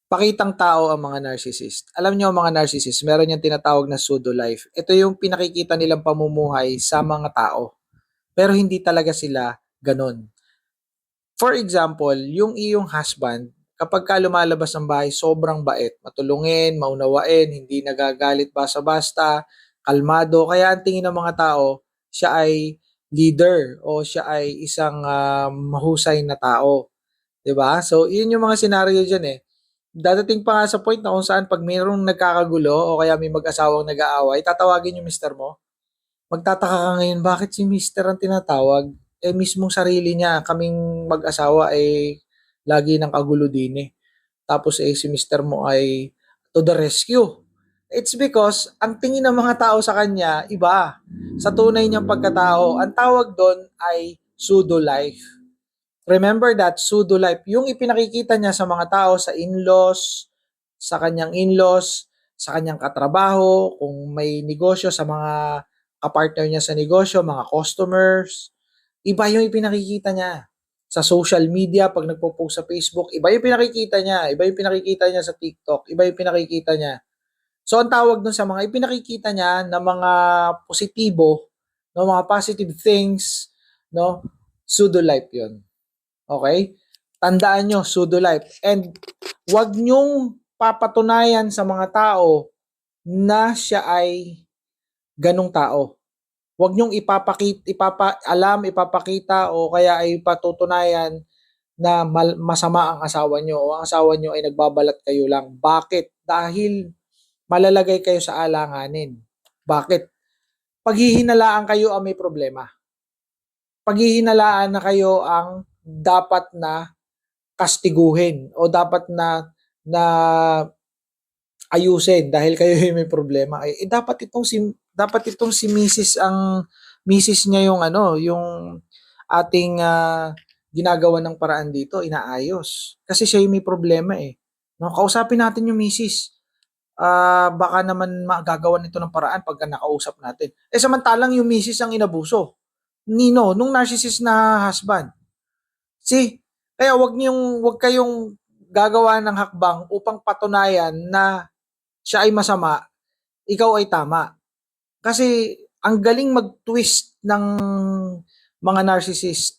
Pakitang tao ang mga narcissist. Alam niyo ang mga narcissist, meron yung tinatawag na pseudo life. Ito yung pinakikita nilang pamumuhay sa mga tao. Pero hindi talaga sila ganon. For example, yung iyong husband, kapag ka lumalabas ng bahay, sobrang bait, matulungin, maunawain, hindi nagagalit basta-basta, kalmado. Kaya ang tingin ng mga tao, siya ay leader o siya ay isang mahusay na tao. 'Di ba? So, yun yung mga senaryo diyan eh. Dadating pa nga sa point na kung saan pag mayroong nagkakagulo o kaya may mag-asawang nag-aaway, tatawagin yung mister mo. Magtataka ka ngayon, bakit si mister ang tinatawag? Eh, mismong sarili niya, kaming mag-asawa ay lagi ng kagulo din eh. Tapos eh, si mister mo ay to the rescue. It's because ang tingin ng mga tao sa kanya, iba. Sa tunay niyang pagkatao, ang tawag doon ay pseudo life. Remember that, pseudo life. Yung ipinakikita niya sa mga tao, sa in-laws, sa kanyang in-laws, sa kanyang katrabaho, kung may negosyo, sa mga kapartner niya sa negosyo, mga customers. Iba yung ipinakikita niya. Sa social media, pag nagpo-post sa Facebook, iba yung pinakikita niya. Iba yung pinakikita niya sa TikTok. Iba yung pinakikita niya. So, ang tawag dun sa mga ipinakikita niya na mga positibo, no, mga positive things, no, pseudo life yun. Okay? Tandaan nyo, pseudo life. And wag nyong papatunayan sa mga tao na siya ay ganong tao. Wag nyong ipapakita o kaya ay patutunayan na masama ang asawa nyo o ang asawa nyo ay nagbabalat kayo lang. Bakit? Dahil malalagay kayo sa alanganin. Bakit? Paghihinalaan kayo ang may problema. Paghihinalaan na kayo ang dapat na kastiguhin o dapat na ayusin dahil kayo yung may problema. Dapat itong si Mrs. ang Mrs. niya yung yung ating ginagawa ng paraan dito, inaayos. Kasi siya yung may problema eh. No, kausapin natin yung Mrs. Baka naman magagawa nito ng paraan pagka nakausap natin. Eh samantalang yung Mrs. ang inabuso. Nung narcissist na husband. See, kaya wag kayong gagawa ng hakbang upang patunayan na siya ay masama, ikaw ay tama. Kasi ang galing mag-twist ng mga narcissist.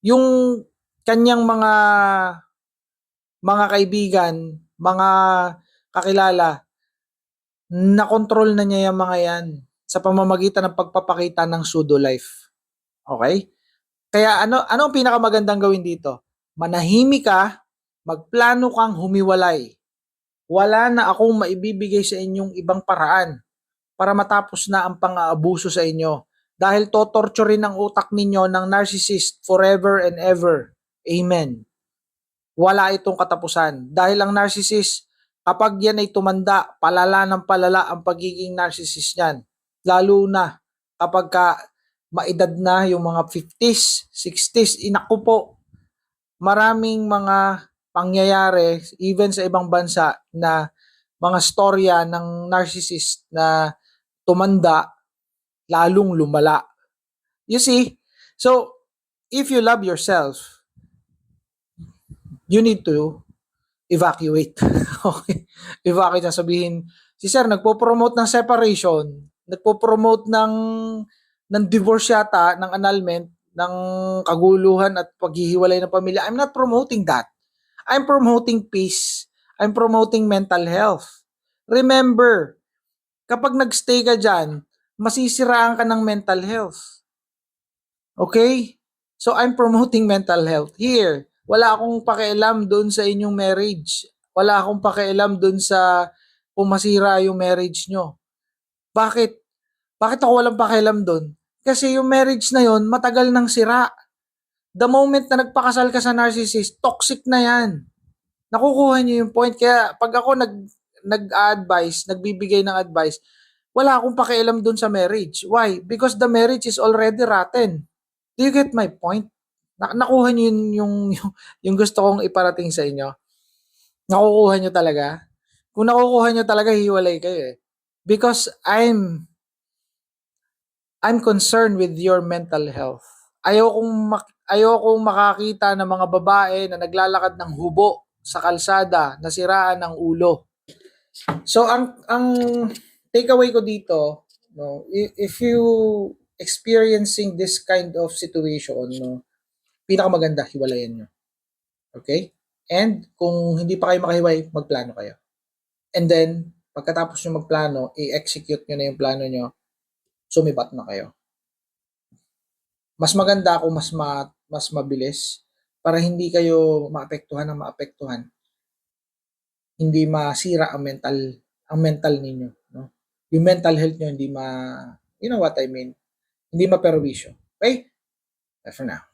Yung kanyang mga kaibigan, mga kakilala, na-control na niya yung mga yan sa pamamagitan ng pagpapakita ng pseudo life. Okay? Kaya ano ang pinakamagandang gawin dito? Manahimik ka, magplano kang humiwalay. Wala na akong maibibigay sa inyong ibang paraan para matapos na ang pang-aabuso sa inyo. Dahil totorturin ang utak ninyo ng narcissist forever and ever. Amen. Wala itong katapusan. Dahil ang narcissist, kapag yan ay tumanda, palala ng palala ang pagiging narcissist niyan. Lalo na kapag maedad na yung mga 50s, 60s, inaku po, maraming mga pangyayari, even sa ibang bansa, na mga storya ng narcissist na tumanda, lalong lumala. You see? So, if you love yourself, you need to evacuate. Okay? Evacuate na sabihin, si sir, nagpo-promote ng separation, nagpo-promote ng divorce yata, ng annulment, ng kaguluhan at paghihiwalay ng pamilya. I'm not promoting that. I'm promoting peace. I'm promoting mental health. Remember, kapag nagstay ka dyan, masisiraan ka ng mental health. Okay? So, I'm promoting mental health here. Wala akong pakialam doon sa inyong marriage. Wala akong pakialam doon sa kung masira yung marriage nyo. Bakit? Bakit ako walang pakialam doon? Kasi yung marriage na yon matagal nang sira. The moment na nagpakasal ka sa narcissist, toxic na yan. Nakukuha niyo yung point. Kaya pag ako nag-advise, nagbibigay ng advice, wala akong pakialam dun sa marriage. Why? Because the marriage is already rotten. Do you get my point? Nakuha niyo yung gusto kong iparating sa inyo. Nakukuha niyo talaga. Kung nakukuha niyo talaga, hiwalay kayo eh. Because I'm concerned with your mental health. Ayokong makakita ng mga babae na naglalakad ng hubo sa kalsada, nasiraan ng ulo. So ang takeaway ko dito, no, if you experiencing this kind of situation, no, pinakamaganda hiwalayan nyo. Okay? And kung hindi pa kayo makahiwalay, magplano kayo. And then pagkatapos nyo magplano, i-execute nyo na yung plano nyo, sumibat na kayo. Mas maganda kung mas mabilis para hindi kayo maapektuhan ng maapektuhan. Hindi masira ang mental ninyo, no? Yung mental health nyo hindi you know what I mean? Hindi maperwisyo. Okay? That's for now.